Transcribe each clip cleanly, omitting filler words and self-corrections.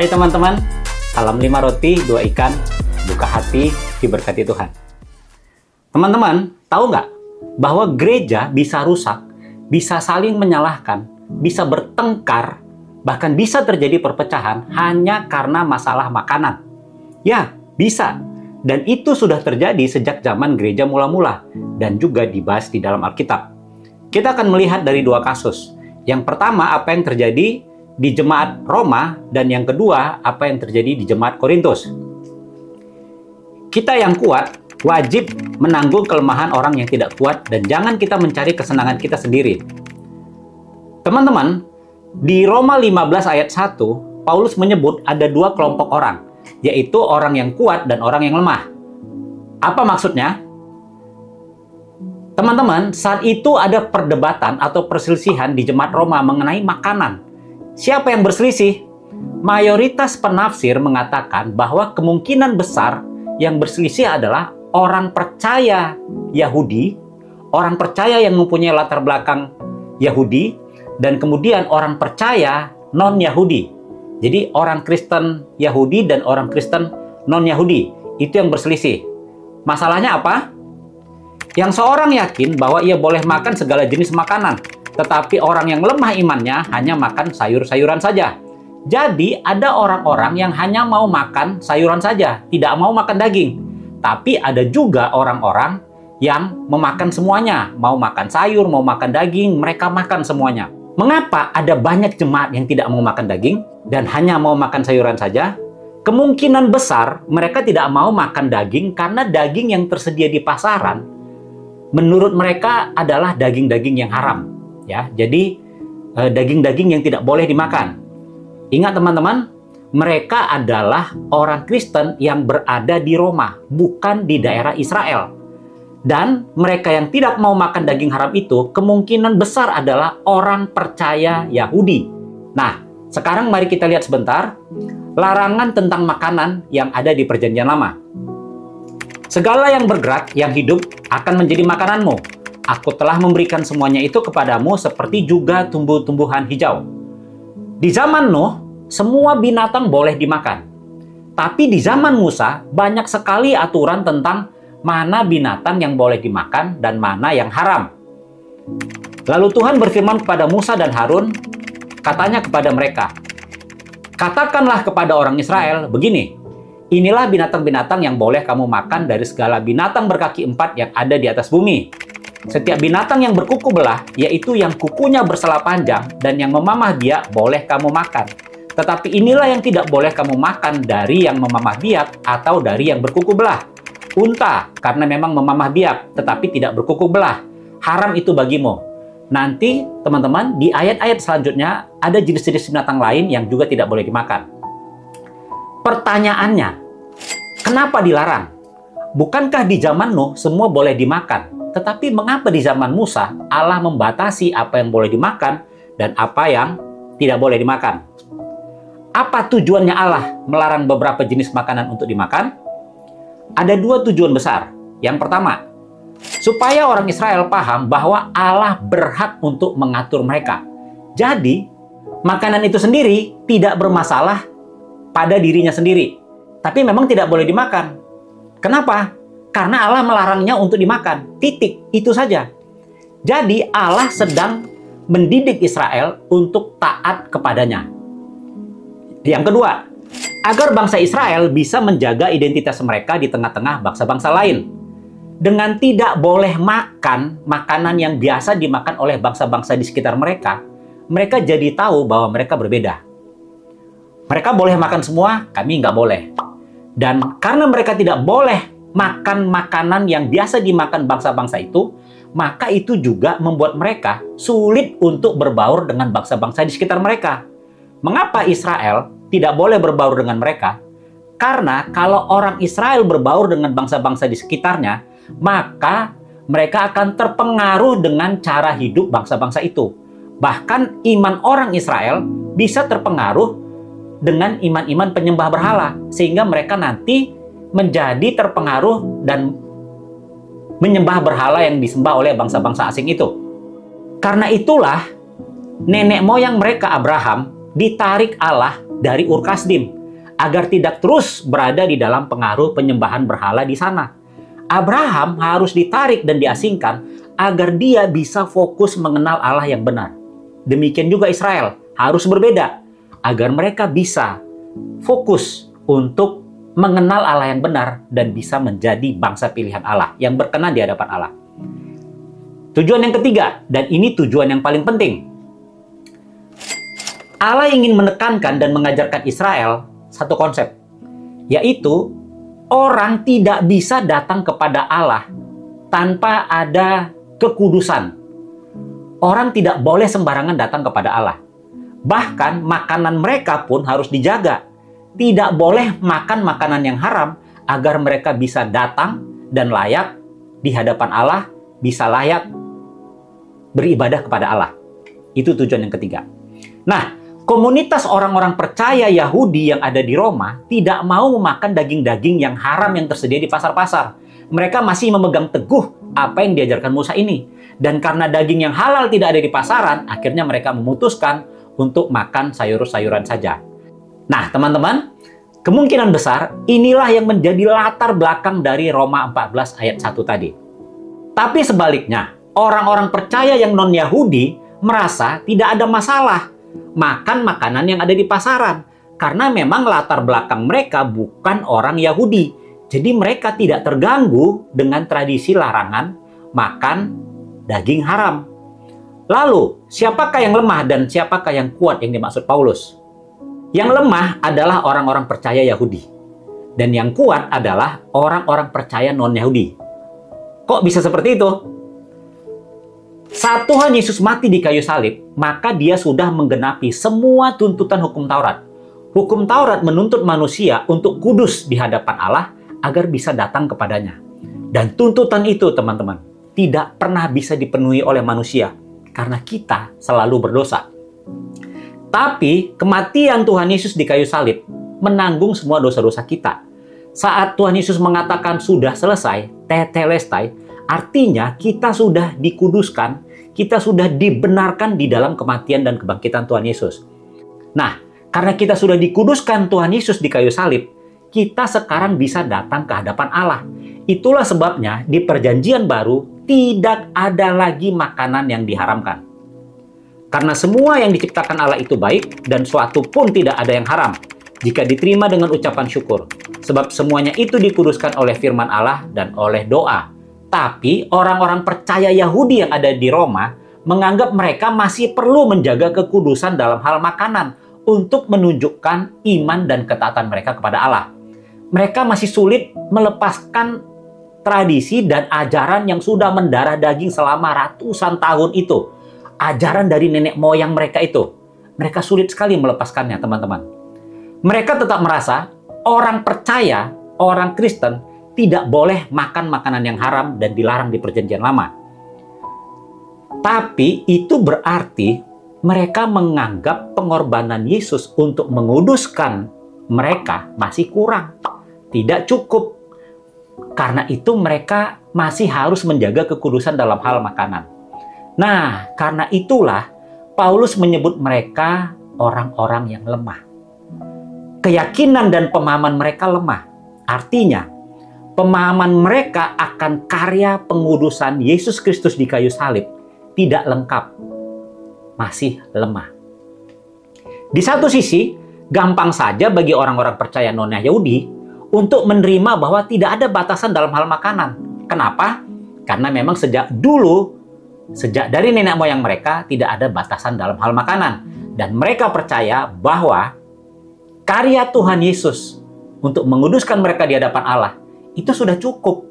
Hai teman-teman, salam 5 roti, 2 ikan, buka hati, diberkati Tuhan. Teman-teman, tahu nggak bahwa gereja bisa rusak, bisa saling menyalahkan, bisa bertengkar, bahkan bisa terjadi perpecahan hanya karena masalah makanan? Ya, bisa. Dan itu sudah terjadi sejak zaman gereja mula-mula dan juga dibahas di dalam Alkitab. Kita akan melihat dari 2 kasus. Yang pertama, apa yang terjadi di jemaat Roma, dan yang kedua, apa yang terjadi di jemaat Korintus. Kita yang kuat wajib menanggung kelemahan orang yang tidak kuat, dan jangan kita mencari kesenangan kita sendiri. Teman-teman, di Roma 15 ayat 1, Paulus menyebut ada 2 kelompok orang, yaitu orang yang kuat dan orang yang lemah. Apa maksudnya? Teman-teman, saat itu ada perdebatan atau perselisihan di jemaat Roma mengenai makanan. Siapa yang berselisih? Mayoritas penafsir mengatakan bahwa kemungkinan besar yang berselisih adalah orang percaya Yahudi, orang percaya yang mempunyai latar belakang Yahudi, dan kemudian orang percaya non-Yahudi. Jadi orang Kristen Yahudi dan orang Kristen non-Yahudi, itu yang berselisih. Masalahnya apa? Yang seorang yakin bahwa ia boleh makan segala jenis makanan, tetapi orang yang lemah imannya hanya makan sayur-sayuran saja. Jadi ada orang-orang yang hanya mau makan sayuran saja, tidak mau makan daging. Tapi ada juga orang-orang yang memakan semuanya, mau makan sayur, mau makan daging, mereka makan semuanya. Mengapa ada banyak jemaat yang tidak mau makan daging dan hanya mau makan sayuran saja? Kemungkinan besar mereka tidak mau makan daging karena daging yang tersedia di pasaran menurut mereka adalah daging-daging yang haram. Ya, jadi daging-daging yang tidak boleh dimakan. Ingat teman-teman, mereka adalah orang Kristen yang berada di Roma, bukan di daerah Israel. Dan mereka yang tidak mau makan daging haram itu kemungkinan besar adalah orang percaya Yahudi. Nah, sekarang mari kita lihat sebentar larangan tentang makanan yang ada di Perjanjian Lama. Segala yang bergerak, yang hidup akan menjadi makananmu. Aku telah memberikan semuanya itu kepadamu seperti juga tumbuh-tumbuhan hijau. Di zaman Nuh, semua binatang boleh dimakan. Tapi di zaman Musa, banyak sekali aturan tentang mana binatang yang boleh dimakan dan mana yang haram. Lalu Tuhan berfirman kepada Musa dan Harun, katanya kepada mereka, katakanlah kepada orang Israel begini, inilah binatang-binatang yang boleh kamu makan dari segala binatang berkaki 4 yang ada di atas bumi. Setiap binatang yang berkuku belah, yaitu yang kukunya bersela panjang dan yang memamah biak, boleh kamu makan. Tetapi inilah yang tidak boleh kamu makan dari yang memamah biak atau dari yang berkuku belah. Unta, karena memang memamah biak, tetapi tidak berkuku belah. Haram itu bagimu. Nanti, teman-teman, di ayat-ayat selanjutnya, ada jenis-jenis binatang lain yang juga tidak boleh dimakan. Pertanyaannya, kenapa dilarang? Bukankah di zaman Nuh semua boleh dimakan? Tetapi mengapa di zaman Musa Allah membatasi apa yang boleh dimakan dan apa yang tidak boleh dimakan? Apa tujuannya Allah melarang beberapa jenis makanan untuk dimakan? Ada 2 tujuan besar. Yang pertama, supaya orang Israel paham bahwa Allah berhak untuk mengatur mereka. Jadi, makanan itu sendiri tidak bermasalah pada dirinya sendiri. Tapi memang tidak boleh dimakan. Kenapa? Karena Allah melarangnya untuk dimakan. Titik. Itu saja. Jadi Allah sedang mendidik Israel untuk taat kepadanya. Yang kedua, agar bangsa Israel bisa menjaga identitas mereka di tengah-tengah bangsa-bangsa lain. Dengan tidak boleh makan makanan yang biasa dimakan oleh bangsa-bangsa di sekitar mereka, mereka jadi tahu bahwa mereka berbeda. Mereka boleh makan semua, kami nggak boleh. Dan karena mereka tidak boleh makan makanan yang biasa dimakan bangsa-bangsa itu, maka itu juga membuat mereka sulit untuk berbaur dengan bangsa-bangsa di sekitar mereka. Mengapa Israel tidak boleh berbaur dengan mereka? Karena kalau orang Israel berbaur dengan bangsa-bangsa di sekitarnya, maka mereka akan terpengaruh dengan cara hidup bangsa-bangsa itu. Bahkan iman orang Israel bisa terpengaruh dengan iman-iman penyembah berhala, sehingga mereka nanti menjadi terpengaruh dan menyembah berhala yang disembah oleh bangsa-bangsa asing itu. Karena itulah nenek moyang mereka Abraham ditarik Allah dari Ur Kasdim, agar tidak terus berada di dalam pengaruh penyembahan berhala di sana. Abraham harus ditarik dan diasingkan agar dia bisa fokus mengenal Allah yang benar. Demikian juga Israel harus berbeda, agar mereka bisa fokus untuk mengenal Allah yang benar dan bisa menjadi bangsa pilihan Allah yang berkenan di hadapan Allah. Tujuan yang ketiga, dan ini tujuan yang paling penting. Allah ingin menekankan dan mengajarkan Israel satu konsep, yaitu orang tidak bisa datang kepada Allah tanpa ada kekudusan. Orang tidak boleh sembarangan datang kepada Allah. Bahkan makanan mereka pun harus dijaga. Tidak boleh makan makanan yang haram agar mereka bisa datang dan layak di hadapan Allah, bisa layak beribadah kepada Allah. Itu tujuan yang ketiga. Nah, komunitas orang-orang percaya Yahudi yang ada di Roma tidak mau memakan daging-daging yang haram yang tersedia di pasar-pasar. Mereka masih memegang teguh apa yang diajarkan Musa ini. Dan karena daging yang halal tidak ada di pasaran, akhirnya mereka memutuskan untuk makan sayur-sayuran saja. Nah, teman-teman, kemungkinan besar inilah yang menjadi latar belakang dari Roma 14 ayat 1 tadi. Tapi sebaliknya, orang-orang percaya yang non-Yahudi merasa tidak ada masalah makan makanan yang ada di pasaran, karena memang latar belakang mereka bukan orang Yahudi. Jadi mereka tidak terganggu dengan tradisi larangan makan daging haram. Lalu, siapakah yang lemah dan siapakah yang kuat yang dimaksud Paulus? Yang lemah adalah orang-orang percaya Yahudi, dan yang kuat adalah orang-orang percaya non-Yahudi. Kok bisa seperti itu? Saat Tuhan Yesus mati di kayu salib, maka dia sudah menggenapi semua tuntutan hukum Taurat. Hukum Taurat menuntut manusia untuk kudus di hadapan Allah agar bisa datang kepadanya. Dan tuntutan itu, teman-teman, tidak pernah bisa dipenuhi oleh manusia karena kita selalu berdosa. Tapi kematian Tuhan Yesus di kayu salib menanggung semua dosa-dosa kita. Saat Tuhan Yesus mengatakan sudah selesai, tetelestai, artinya kita sudah dikuduskan, kita sudah dibenarkan di dalam kematian dan kebangkitan Tuhan Yesus. Nah, karena kita sudah dikuduskan Tuhan Yesus di kayu salib, kita sekarang bisa datang ke hadapan Allah. Itulah sebabnya di perjanjian baru tidak ada lagi makanan yang diharamkan. Karena semua yang diciptakan Allah itu baik dan suatu pun tidak ada yang haram jika diterima dengan ucapan syukur. Sebab semuanya itu dikuduskan oleh firman Allah dan oleh doa. Tapi orang-orang percaya Yahudi yang ada di Roma menganggap mereka masih perlu menjaga kekudusan dalam hal makanan untuk menunjukkan iman dan ketaatan mereka kepada Allah. Mereka masih sulit melepaskan tradisi dan ajaran yang sudah mendarah daging selama ratusan tahun itu. Ajaran dari nenek moyang mereka itu. Mereka sulit sekali melepaskannya, teman-teman. Mereka tetap merasa orang percaya, orang Kristen tidak boleh makan makanan yang haram dan dilarang di perjanjian lama. Tapi itu berarti mereka menganggap pengorbanan Yesus untuk menguduskan mereka masih kurang. Tidak cukup. Karena itu mereka masih harus menjaga kekudusan dalam hal makanan. Nah, karena itulah Paulus menyebut mereka orang-orang yang lemah. Keyakinan dan pemahaman mereka lemah. Artinya, pemahaman mereka akan karya pengudusan Yesus Kristus di kayu salib tidak lengkap. Masih lemah. Di satu sisi, gampang saja bagi orang-orang percaya non-Yahudi untuk menerima bahwa tidak ada batasan dalam hal makanan. Kenapa? Karena memang sejak dari nenek moyang mereka tidak ada batasan dalam hal makanan. Dan mereka percaya bahwa karya Tuhan Yesus untuk menguduskan mereka di hadapan Allah itu sudah cukup.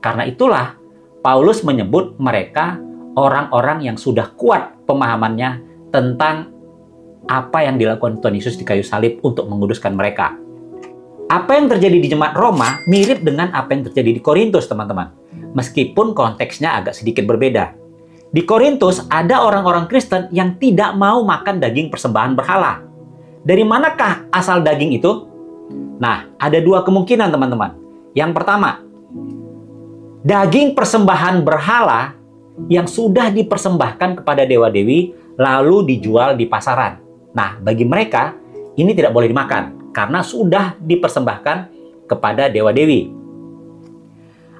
Karena itulah Paulus menyebut mereka orang-orang yang sudah kuat pemahamannya tentang apa yang dilakukan Tuhan Yesus di kayu salib untuk menguduskan mereka. Apa yang terjadi di jemaat Roma mirip dengan apa yang terjadi di Korintus, teman-teman. Meskipun konteksnya agak sedikit berbeda. Di Korintus ada orang-orang Kristen yang tidak mau makan daging persembahan berhala. Dari manakah asal daging itu? Nah, ada dua kemungkinan, teman-teman. Yang pertama, daging persembahan berhala yang sudah dipersembahkan kepada dewa-dewi lalu dijual di pasaran. Nah, bagi mereka, Ini tidak boleh dimakan karena sudah dipersembahkan kepada dewa-dewi.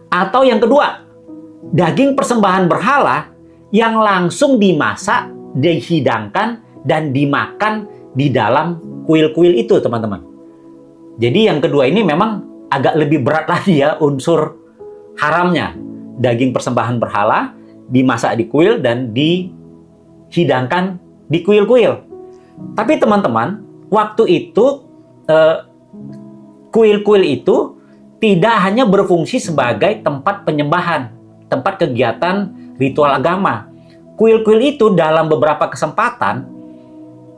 Atau yang kedua, daging persembahan berhala yang langsung dimasak, dihidangkan, dan dimakan di dalam kuil-kuil itu, teman-teman. Jadi yang kedua ini memang agak lebih berat lagi ya unsur haramnya. Daging persembahan berhala dimasak di kuil dan dihidangkan di kuil-kuil. Tapi teman-teman, waktu itu kuil-kuil itu tidak hanya berfungsi sebagai tempat penyembahan, tempat kegiatan ritual agama. Kuil-kuil itu dalam beberapa kesempatan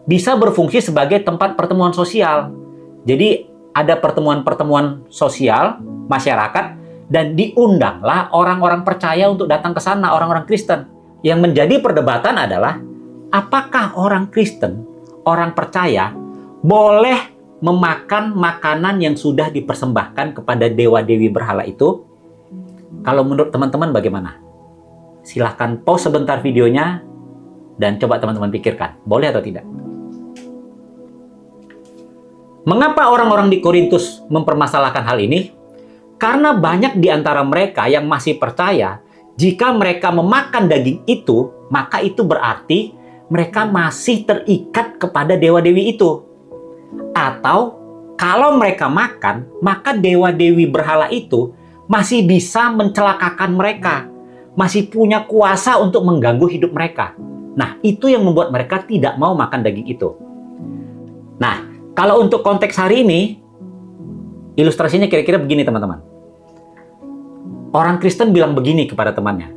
bisa berfungsi sebagai tempat pertemuan sosial. Jadi ada pertemuan-pertemuan sosial masyarakat dan diundanglah orang-orang percaya untuk datang ke sana, orang-orang Kristen. Yang menjadi perdebatan adalah apakah orang Kristen, orang percaya, boleh memakan makanan yang sudah dipersembahkan kepada dewa-dewi berhala itu? Kalau menurut teman-teman bagaimana? Silahkan pause sebentar videonya dan coba teman-teman pikirkan, boleh atau tidak? Mengapa orang-orang di Korintus mempermasalahkan hal ini? Karena banyak di antara mereka yang masih percaya jika mereka memakan daging itu, maka itu berarti mereka masih terikat kepada dewa-dewi itu. Atau kalau mereka makan, maka dewa-dewi berhala itu masih bisa mencelakakan mereka, masih punya kuasa untuk mengganggu hidup mereka. Nah, itu yang membuat mereka tidak mau makan daging itu. Nah, kalau untuk konteks hari ini, ilustrasinya kira-kira begini, teman-teman. Orang Kristen bilang begini kepada temannya,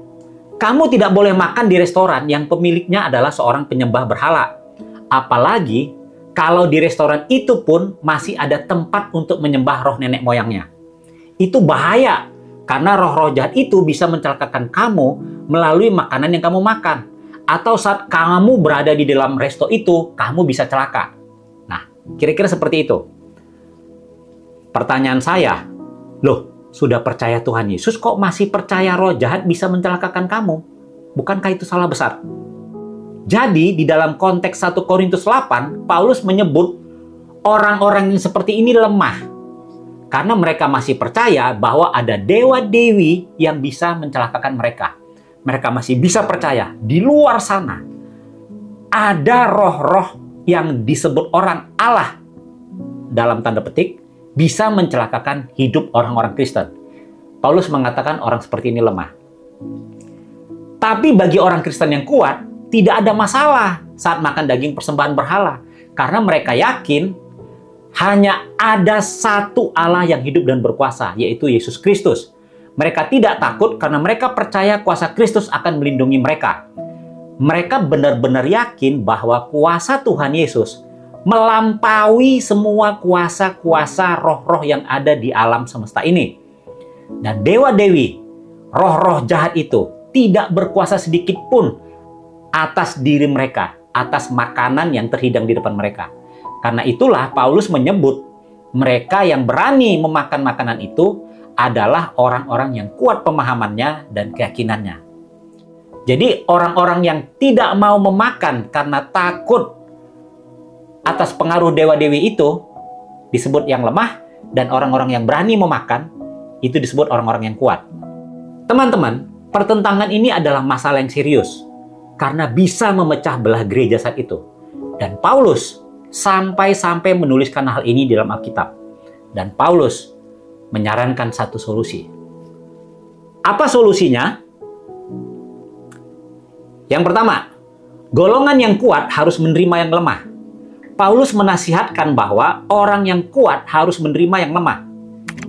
kamu tidak boleh makan di restoran yang pemiliknya adalah seorang penyembah berhala. Apalagi kalau di restoran itu pun masih ada tempat untuk menyembah roh nenek moyangnya. Itu bahaya, karena roh-roh jahat itu bisa mencelakakan kamu melalui makanan yang kamu makan. Atau saat kamu berada di dalam resto itu, kamu bisa celaka. Nah, kira-kira seperti itu. Pertanyaan saya, loh, sudah percaya Tuhan Yesus, kok masih percaya roh jahat bisa mencelakakan kamu? Bukankah itu salah besar? Jadi, di dalam konteks 1 Korintus 8, Paulus menyebut orang-orang yang seperti ini lemah. Karena mereka masih percaya bahwa ada dewa-dewi yang bisa mencelakakan mereka. Mereka masih bisa percaya di luar sana ada roh-roh yang disebut orang Allah, dalam tanda petik, bisa mencelakakan hidup orang-orang Kristen. Paulus mengatakan orang seperti ini lemah. Tapi bagi orang Kristen yang kuat, tidak ada masalah saat makan daging persembahan berhala. Karena mereka yakin hanya ada satu Allah yang hidup dan berkuasa, yaitu Yesus Kristus. Mereka tidak takut karena mereka percaya kuasa Kristus akan melindungi mereka. Mereka benar-benar yakin bahwa kuasa Tuhan Yesus melampaui semua kuasa-kuasa roh-roh yang ada di alam semesta ini. Dan dewa-dewi, roh-roh jahat itu tidak berkuasa sedikit pun atas diri mereka, atas makanan yang terhidang di depan mereka. Karena itulah Paulus menyebut mereka yang berani memakan makanan itu adalah orang-orang yang kuat pemahamannya dan keyakinannya. Jadi orang-orang yang tidak mau memakan karena takut atas pengaruh dewa-dewi itu disebut yang lemah, dan orang-orang yang berani memakan itu disebut orang-orang yang kuat. Teman-teman, pertentangan ini adalah masalah yang serius karena bisa memecah belah gereja saat itu. Dan Paulus sampai-sampai menuliskan hal ini di dalam Alkitab. Dan Paulus menyarankan satu solusi. Apa solusinya? Yang pertama, golongan yang kuat harus menerima yang lemah. Paulus menasihatkan bahwa orang yang kuat harus menerima yang lemah.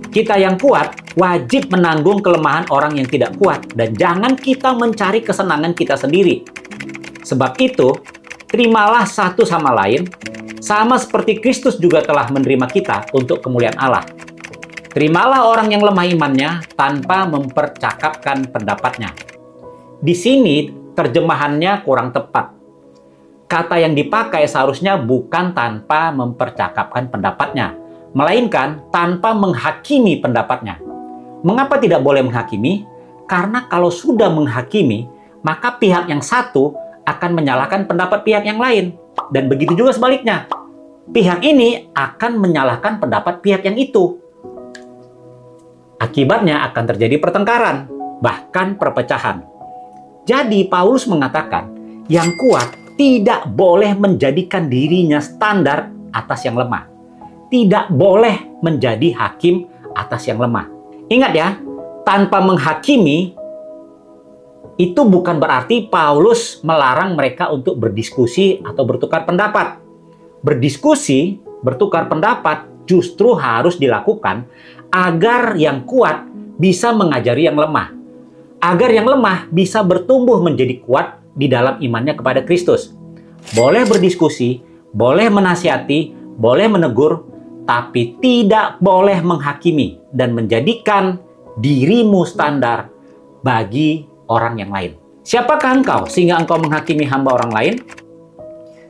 Kita yang kuat wajib menanggung kelemahan orang yang tidak kuat, dan jangan kita mencari kesenangan kita sendiri. Sebab itu, terimalah satu sama lain, sama seperti Kristus juga telah menerima kita untuk kemuliaan Allah. Terimalah orang yang lemah imannya tanpa mempercakapkan pendapatnya. Di sini terjemahannya kurang tepat. Kata yang dipakai seharusnya bukan tanpa mempercakapkan pendapatnya, melainkan tanpa menghakimi pendapatnya. Mengapa tidak boleh menghakimi? Karena kalau sudah menghakimi, maka pihak yang satu akan menyalahkan pendapat pihak yang lain. Dan begitu juga sebaliknya. pihak ini akan menyalahkan pendapat pihak yang itu. Akibatnya akan terjadi pertengkaran, bahkan perpecahan. Jadi Paulus mengatakan, yang kuat tidak boleh menjadikan dirinya standar atas yang lemah. Tidak boleh menjadi hakim atas yang lemah. Ingat ya, tanpa menghakimi, itu bukan berarti Paulus melarang mereka untuk berdiskusi atau bertukar pendapat. Berdiskusi, bertukar pendapat justru harus dilakukan agar yang kuat bisa mengajari yang lemah. Agar yang lemah bisa bertumbuh menjadi kuat di dalam imannya kepada Kristus. Boleh berdiskusi, boleh menasihati, boleh menegur, tapi tidak boleh menghakimi dan menjadikan dirimu standar bagi orang yang lain. Siapakah engkau sehingga engkau menghakimi hamba orang lain?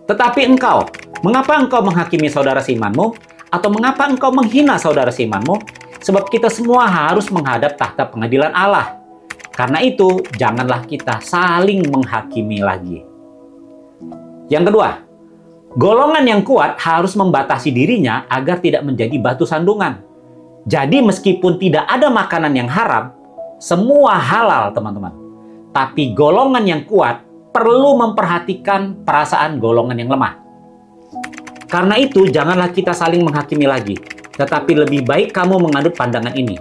Tetapi engkau, mengapa engkau menghakimi saudara seimanmu? Atau mengapa engkau menghina saudara seimanmu? Sebab kita semua harus menghadap tahta pengadilan Allah. Karena itu, janganlah kita saling menghakimi lagi. Yang kedua, golongan yang kuat harus membatasi dirinya agar tidak menjadi batu sandungan. Jadi meskipun tidak ada makanan yang haram, semua halal teman-teman. Tapi golongan yang kuat perlu memperhatikan perasaan golongan yang lemah. Karena itu, janganlah kita saling menghakimi lagi. Tetapi lebih baik kamu mengadut pandangan ini.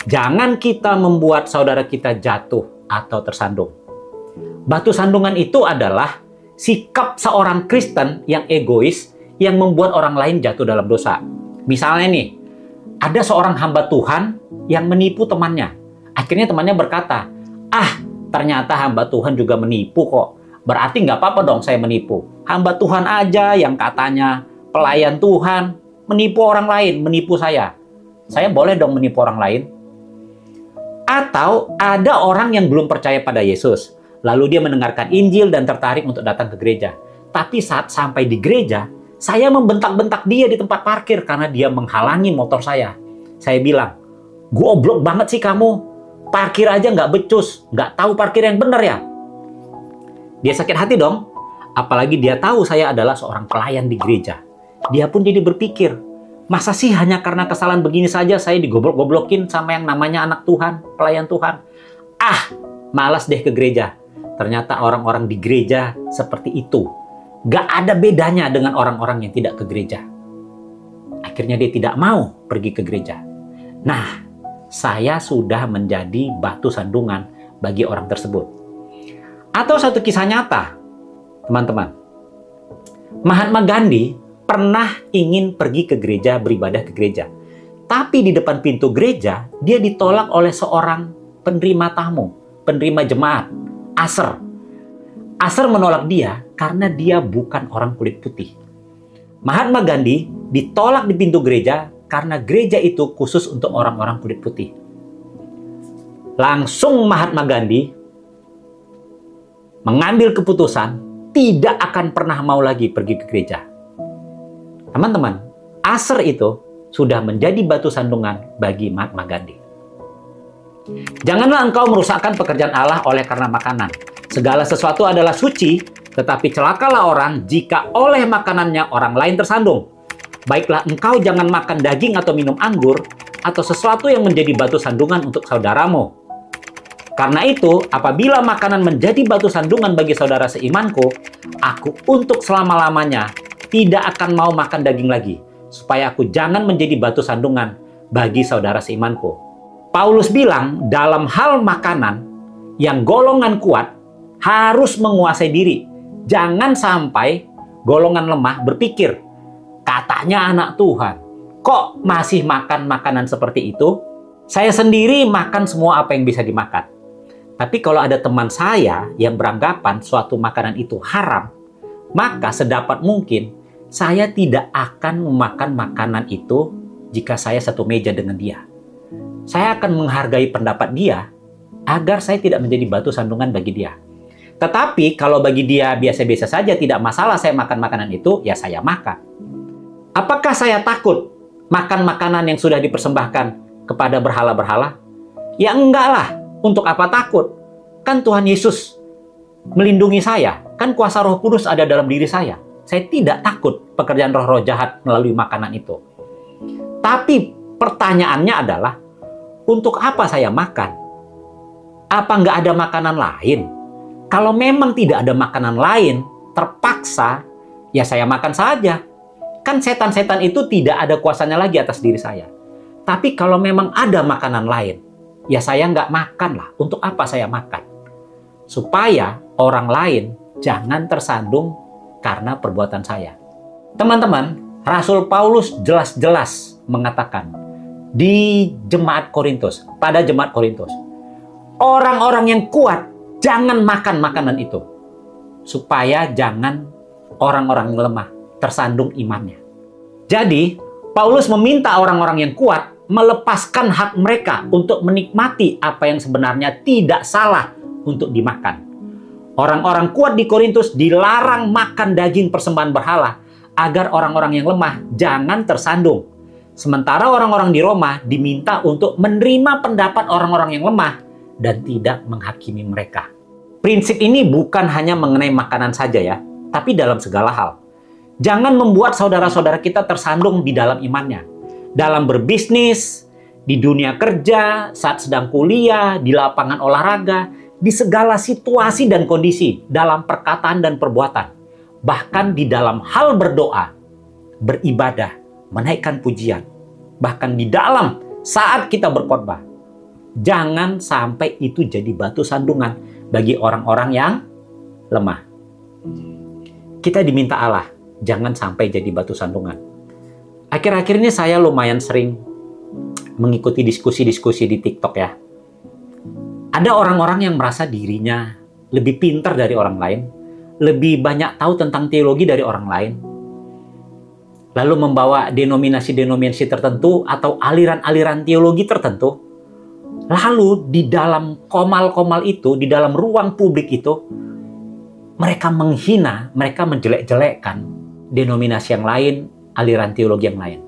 Jangan kita membuat saudara kita jatuh atau tersandung. Batu sandungan itu adalah sikap seorang Kristen yang egois yang membuat orang lain jatuh dalam dosa. Misalnya nih, ada seorang hamba Tuhan yang menipu temannya. Akhirnya temannya berkata, ternyata hamba Tuhan juga menipu kok. Berarti nggak apa-apa dong saya menipu. Hamba Tuhan aja yang katanya pelayan Tuhan menipu orang lain, menipu saya. Saya boleh dong menipu orang lain? Atau ada orang yang belum percaya pada Yesus, lalu dia mendengarkan Injil dan tertarik untuk datang ke gereja. Tapi saat sampai di gereja, saya membentak-bentak dia di tempat parkir karena dia menghalangi motor saya. Saya bilang, goblok banget sih kamu, parkir aja nggak becus, nggak tahu parkir yang benar ya? Dia sakit hati dong, apalagi dia tahu saya adalah seorang pelayan di gereja. Dia pun jadi berpikir, masa sih hanya karena kesalahan begini saja saya digoblok-goblokin sama yang namanya anak Tuhan, pelayan Tuhan. Malas deh ke gereja. Ternyata orang-orang di gereja seperti itu. Gak ada bedanya dengan orang-orang yang tidak ke gereja. Akhirnya dia tidak mau pergi ke gereja. Nah, saya sudah menjadi batu sandungan bagi orang tersebut. Atau satu kisah nyata, teman-teman. Mahatma Gandhi pernah ingin pergi ke gereja, beribadah ke gereja. Tapi di depan pintu gereja, dia ditolak oleh seorang penerima tamu, penerima jemaat, Asr. Asr menolak dia karena dia bukan orang kulit putih. Mahatma Gandhi ditolak di pintu gereja karena gereja itu khusus untuk orang-orang kulit putih. Langsung Mahatma Gandhi mengambil keputusan tidak akan pernah mau lagi pergi ke gereja. Teman-teman, Asr itu sudah menjadi batu sandungan bagi Mahatma Gandhi. Janganlah engkau merusakkan pekerjaan Allah oleh karena makanan. Segala sesuatu adalah suci, tetapi celakalah orang jika oleh makanannya orang lain tersandung. Baiklah engkau jangan makan daging atau minum anggur, atau sesuatu yang menjadi batu sandungan untuk saudaramu. Karena itu, apabila makanan menjadi batu sandungan bagi saudara seimanku, aku untuk selama-lamanya tidak akan mau makan daging lagi, supaya aku jangan menjadi batu sandungan bagi saudara seimanku. Paulus bilang dalam hal makanan, yang golongan kuat harus menguasai diri. Jangan sampai golongan lemah berpikir, katanya anak Tuhan, kok masih makan makanan seperti itu? Saya sendiri makan semua apa yang bisa dimakan. Tapi kalau ada teman saya yang beranggapan suatu makanan itu haram, maka sedapat mungkin saya tidak akan memakan makanan itu jika saya satu meja dengan dia. Saya akan menghargai pendapat dia agar saya tidak menjadi batu sandungan bagi dia. Tetapi kalau bagi dia biasa-biasa saja, tidak masalah saya makan makanan itu, ya saya makan. Apakah saya takut makan makanan yang sudah dipersembahkan kepada berhala-berhala? Ya enggak lah, untuk apa takut? Kan Tuhan Yesus melindungi saya, kan kuasa Roh Kudus ada dalam diri saya. Saya tidak takut pekerjaan roh-roh jahat melalui makanan itu. Tapi pertanyaannya adalah, untuk apa saya makan? Apa nggak ada makanan lain? Kalau memang tidak ada makanan lain, terpaksa, ya saya makan saja. Kan setan-setan itu tidak ada kuasanya lagi atas diri saya. Tapi kalau memang ada makanan lain, ya saya nggak makan lah. Untuk apa saya makan? Supaya orang lain jangan tersandung karena perbuatan saya. Teman-teman, Rasul Paulus jelas-jelas mengatakan di jemaat Korintus, pada jemaat Korintus, orang-orang yang kuat jangan makan makanan itu, supaya jangan orang-orang yang lemah tersandung imannya. Jadi, Paulus meminta orang-orang yang kuat melepaskan hak mereka untuk menikmati apa yang sebenarnya tidak salah untuk dimakan. Orang-orang kuat di Korintus dilarang makan daging persembahan berhala agar orang-orang yang lemah jangan tersandung. Sementara orang-orang di Roma diminta untuk menerima pendapat orang-orang yang lemah dan tidak menghakimi mereka. Prinsip ini bukan hanya mengenai makanan saja ya, tapi dalam segala hal. Jangan membuat saudara-saudara kita tersandung di dalam imannya. Dalam berbisnis, di dunia kerja, saat sedang kuliah, di lapangan olahraga, di segala situasi dan kondisi, dalam perkataan dan perbuatan. Bahkan di dalam hal berdoa, beribadah, menaikkan pujian. Bahkan di dalam saat kita berkhotbah. Jangan sampai itu jadi batu sandungan bagi orang-orang yang lemah. Kita diminta Allah, jangan sampai jadi batu sandungan. Akhir-akhir ini saya lumayan sering mengikuti diskusi-diskusi di TikTok ya. Ada orang-orang yang merasa dirinya lebih pintar dari orang lain, lebih banyak tahu tentang teologi dari orang lain, lalu membawa denominasi-denominasi tertentu atau aliran-aliran teologi tertentu. Lalu di dalam komal-komal itu, di dalam ruang publik itu, mereka menghina, mereka menjelek-jelekkan denominasi yang lain, aliran teologi yang lain.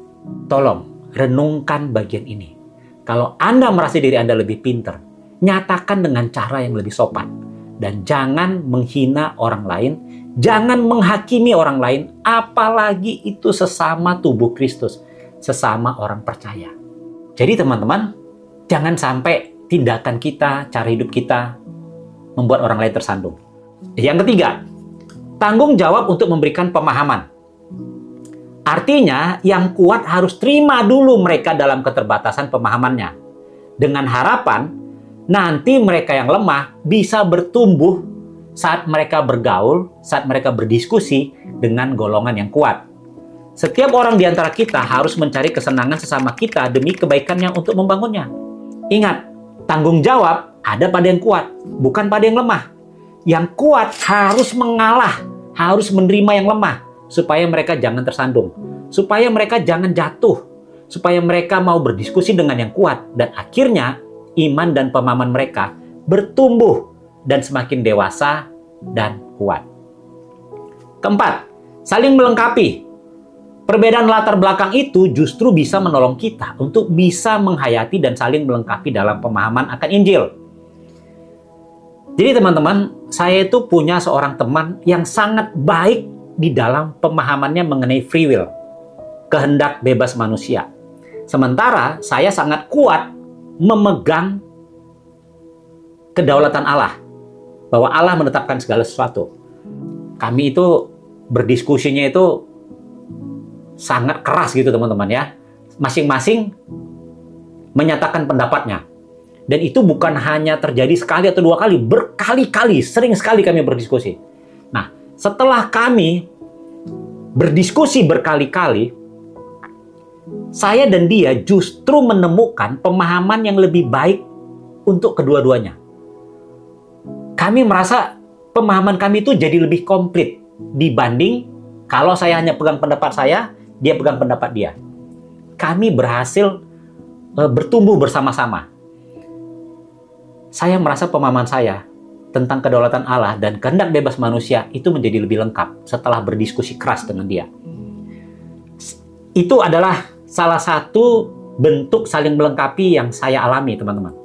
Tolong, renungkan bagian ini. Kalau Anda merasa diri Anda lebih pintar, nyatakan dengan cara yang lebih sopan. Dan jangan menghina orang lain, jangan menghakimi orang lain, apalagi itu sesama tubuh Kristus, sesama orang percaya. Jadi teman-teman, jangan sampai tindakan kita, cara hidup kita membuat orang lain tersandung. Yang ketiga, tanggung jawab untuk memberikan pemahaman. Artinya, yang kuat harus terima dulu mereka dalam keterbatasan pemahamannya. Dengan harapan, nanti mereka yang lemah bisa bertumbuh saat mereka bergaul, saat mereka berdiskusi dengan golongan yang kuat. Setiap orang di antara kita harus mencari kesenangan sesama kita demi kebaikannya untuk membangunnya. Ingat, tanggung jawab ada pada yang kuat, bukan pada yang lemah. Yang kuat harus mengalah, harus menerima yang lemah, supaya mereka jangan tersandung, supaya mereka jangan jatuh, supaya mereka mau berdiskusi dengan yang kuat, dan akhirnya iman dan pemahaman mereka bertumbuh dan semakin dewasa dan kuat. Keempat, saling melengkapi. Perbedaan latar belakang itu justru bisa menolong kita untuk bisa menghayati dan saling melengkapi dalam pemahaman akan Injil. Jadi teman-teman, saya itu punya seorang teman yang sangat baik di dalam pemahamannya mengenai free will, kehendak bebas manusia. Sementara saya sangat kuat memegang kedaulatan Allah, bahwa Allah menetapkan segala sesuatu. Kami itu berdiskusinya itu sangat keras gitu teman-teman ya. Masing-masing menyatakan pendapatnya. Dan itu bukan hanya terjadi sekali atau dua kali, berkali-kali, sering sekali kami berdiskusi. Nah, setelah kami berdiskusi berkali-kali, saya dan dia justru menemukan pemahaman yang lebih baik untuk kedua-duanya. Kami merasa pemahaman kami itu jadi lebih komplit dibanding kalau saya hanya pegang pendapat saya, dia pegang pendapat dia. Kami berhasil bertumbuh bersama-sama. Saya merasa pemahaman saya tentang kedaulatan Allah dan kehendak bebas manusia itu menjadi lebih lengkap setelah berdiskusi keras dengan dia. Itu adalah salah satu bentuk saling melengkapi yang saya alami, teman-teman.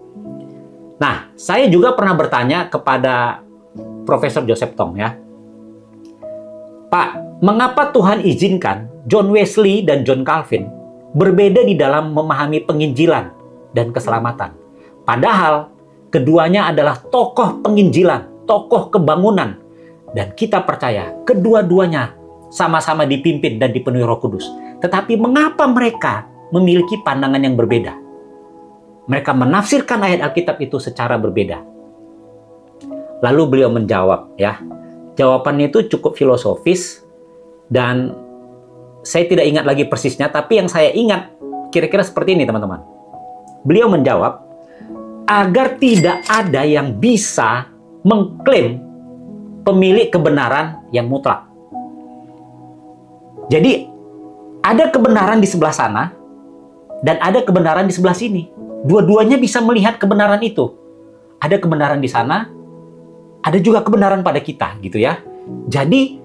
Nah, saya juga pernah bertanya kepada Profesor Joseph Tong ya. Pak, mengapa Tuhan izinkan John Wesley dan John Calvin berbeda di dalam memahami penginjilan dan keselamatan. Padahal keduanya adalah tokoh penginjilan, tokoh kebangunan. Dan kita percaya kedua-duanya sama-sama dipimpin dan dipenuhi Roh Kudus. Tetapi mengapa mereka memiliki pandangan yang berbeda? Mereka menafsirkan ayat Alkitab itu secara berbeda. Lalu beliau menjawab, ya. Jawabannya itu cukup filosofis dan saya tidak ingat lagi persisnya, tapi yang saya ingat kira-kira seperti ini, teman-teman. Beliau menjawab, agar tidak ada yang bisa mengklaim pemilik kebenaran yang mutlak. Jadi, ada kebenaran di sebelah sana dan ada kebenaran di sebelah sini. Dua-duanya bisa melihat kebenaran itu. Ada kebenaran di sana, ada juga kebenaran pada kita, gitu ya. Jadi,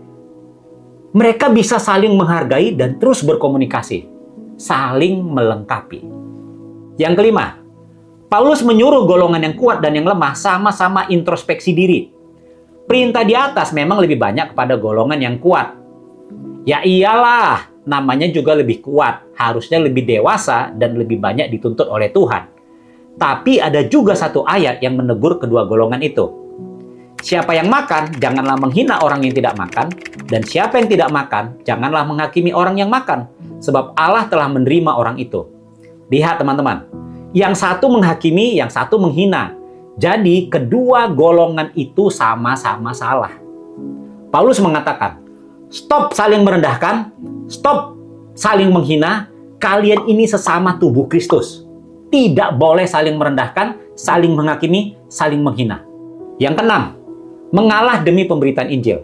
mereka bisa saling menghargai dan terus berkomunikasi, saling melengkapi. Yang kelima, Paulus menyuruh golongan yang kuat dan yang lemah sama-sama introspeksi diri. Perintah di atas memang lebih banyak kepada golongan yang kuat. Ya iyalah, namanya juga lebih kuat, harusnya lebih dewasa dan lebih banyak dituntut oleh Tuhan. Tapi ada juga satu ayat yang menegur kedua golongan itu. Siapa yang makan, janganlah menghina orang yang tidak makan. Dan siapa yang tidak makan, janganlah menghakimi orang yang makan. Sebab Allah telah menerima orang itu. Lihat teman-teman, yang satu menghakimi, yang satu menghina. Jadi kedua golongan itu sama-sama salah. Paulus mengatakan, stop saling merendahkan, stop saling menghina. Kalian ini sesama tubuh Kristus. Tidak boleh saling merendahkan, saling menghakimi, saling menghina. Yang keenam, mengalah demi pemberitaan Injil.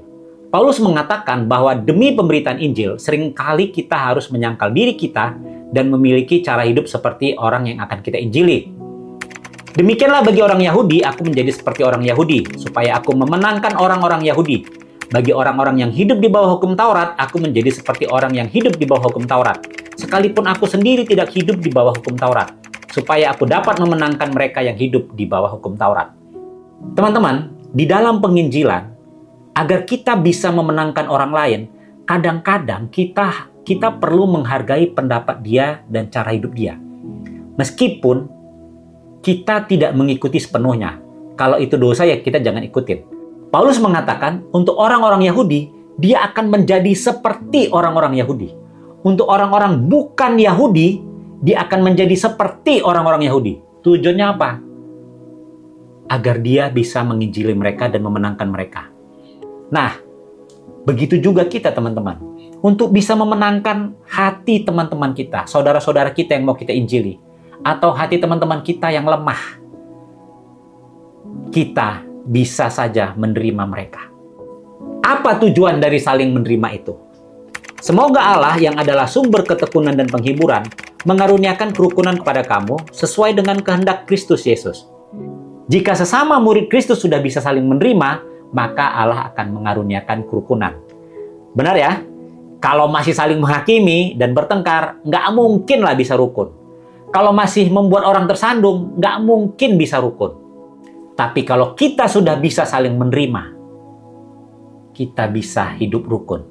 Paulus mengatakan bahwa demi pemberitaan Injil, seringkali kita harus menyangkal diri kita dan memiliki cara hidup seperti orang yang akan kita injili. Demikianlah bagi orang Yahudi, aku menjadi seperti orang Yahudi, supaya aku memenangkan orang-orang Yahudi. Bagi orang-orang yang hidup di bawah hukum Taurat, aku menjadi seperti orang yang hidup di bawah hukum Taurat. Sekalipun aku sendiri tidak hidup di bawah hukum Taurat, supaya aku dapat memenangkan mereka yang hidup di bawah hukum Taurat. Teman-teman, di dalam penginjilan, agar kita bisa memenangkan orang lain, kadang-kadang kita perlu menghargai pendapat dia dan cara hidup dia. Meskipun kita tidak mengikuti sepenuhnya. Kalau itu dosa ya kita jangan ikutin. Paulus mengatakan untuk orang-orang Yahudi, dia akan menjadi seperti orang-orang Yahudi. Untuk orang-orang bukan Yahudi, dia akan menjadi seperti orang-orang Yahudi. Tujuannya apa? Agar dia bisa menginjili mereka dan memenangkan mereka. Nah, begitu juga kita teman-teman. Untuk bisa memenangkan hati teman-teman kita, saudara-saudara kita yang mau kita injili, atau hati teman-teman kita yang lemah, kita bisa saja menerima mereka. Apa tujuan dari saling menerima itu? Semoga Allah yang adalah sumber ketekunan dan penghiburan mengaruniakan kerukunan kepada kamu sesuai dengan kehendak Kristus Yesus. Jika sesama murid Kristus sudah bisa saling menerima, maka Allah akan mengaruniakan kerukunan. Benar ya? Kalau masih saling menghakimi dan bertengkar, nggak mungkinlah bisa rukun. Kalau masih membuat orang tersandung, nggak mungkin bisa rukun. Tapi kalau kita sudah bisa saling menerima, kita bisa hidup rukun.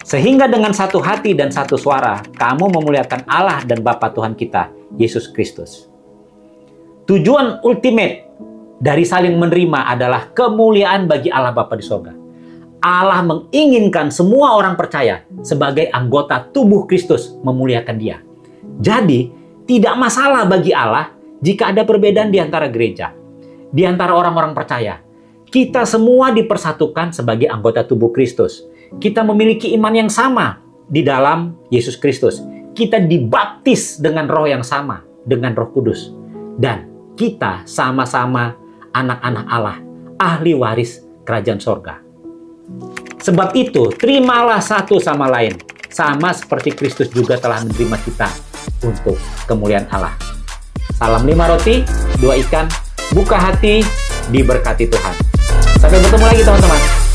Sehingga dengan satu hati dan satu suara, kamu memuliakan Allah dan Bapa Tuhan kita, Yesus Kristus. Tujuan ultimate dari saling menerima adalah kemuliaan bagi Allah Bapa di sorga. Allah menginginkan semua orang percaya sebagai anggota tubuh Kristus memuliakan Dia. Jadi, tidak masalah bagi Allah jika ada perbedaan di antara gereja, di antara orang-orang percaya. Kita semua dipersatukan sebagai anggota tubuh Kristus. Kita memiliki iman yang sama di dalam Yesus Kristus. Kita dibaptis dengan roh yang sama, dengan Roh Kudus. Dan kita sama-sama anak-anak Allah, ahli waris kerajaan sorga. Sebab itu, terimalah satu sama lain, sama seperti Kristus juga telah menerima kita untuk kemuliaan Allah. Salam 5 roti, 2 ikan, buka hati, diberkati Tuhan. Sampai bertemu lagi teman-teman.